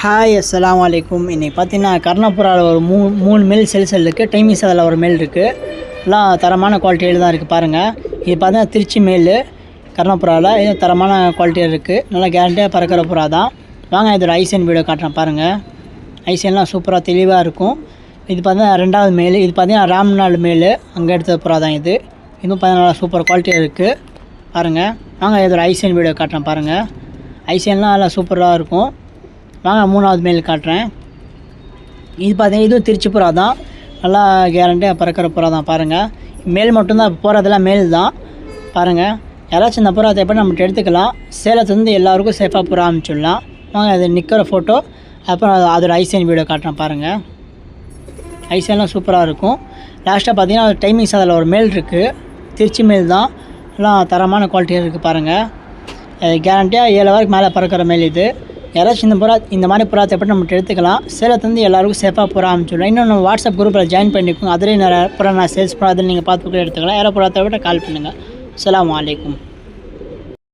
Hi அஸ்ஸலாமு அலைக்கும். இன்றைக்கி பார்த்தீங்கன்னா கர்ணப்புறாவில் ஒரு மூணு மேல் செல் இருக்குது. டைமிங்ஸ் அதில் ஒரு மேல் இருக்குது. எல்லாம் தரமான குவாலிட்டியில் தான் இருக்குது பாருங்கள். இது பார்த்தீங்கன்னா திருச்சி மேல் கர்ணப்புறாவில் இது தரமான குவாலிட்டியாக இருக்குது. நல்லா கேரண்டியாக பறக்கிற புறா தான். வாங்க இதோட ஐசன் வீடியோ காட்டுறேன் பாருங்கள். ஐசன்லாம் சூப்பராக தெளிவாக இருக்கும். இது பார்த்தீங்கன்னா ரெண்டாவது மேல். இது பார்த்தீங்கன்னா ராம்நாள் மேல் அங்கே எடுத்த புறா தான் இது. இன்னும் பார்த்தீங்கன்னா சூப்பர் குவாலிட்டியாக இருக்குது பாருங்கள். வாங்க இதோட ஐசன் வீடியோ காட்டுறேன் பாருங்கள். ஐசன்லாம் நல்லா சூப்பராக இருக்கும். வாங்க மூணாவது மேல் காட்டுறேன். இது பார்த்தீங்கன்னா இதுவும் திருச்சி புறா தான். நல்லா கேரண்டியாக பறக்கிற புறா தான் பாருங்கள். மேல் மட்டும்தான் போகிறதெல்லாம் மேல் தான் பாருங்கள். யாராச்சும் இந்த புறா தேவை நம்மகிட்ட எடுத்துக்கலாம். சேலத்துலேருந்து எல்லாருக்கும் சேஃபாக புறா அனுப்பிச்சிடலாம். வாங்க அது நிற்கிற ஃபோட்டோ அப்புறம் அதோட ஐசன் வீடியோ காட்டுறேன் பாருங்கள். ஐசன்லாம் சூப்பராக இருக்கும். லாஸ்ட்டாக பார்த்தீங்கன்னா டைமிங்ஸ் அதில் ஒரு மேல் இருக்குது. திருச்சி மேல் தான். எல்லாம் தரமான குவாலிட்டியாக இருக்குது பாருங்கள். கேரண்டியாக 7 வரைக்கும் மேலே பறக்கிற மேல் இது. யாராச்சும் இந்த மாதிரி புறா தேவை நம்மகிட்ட எடுத்துக்கலாம். சேலத்துலேருந்து எல்லாருக்கும் சேஃபாக புறா அனுப்பிச்சுடலாம். இன்னும் நம்ம வாட்ஸ்அப் குரூப்பில் ஜாயின் பண்ணிக்கோங்க. அதிலே நிறைய புறா நான் சேல்ஸ் புறா அதில் நீங்கள் பார்த்து கூட எடுத்துக்கலாம். யாராவது புறா தேவை கால் பண்ணுங்கள். அஸ்ஸலாமு அலைக்கும்.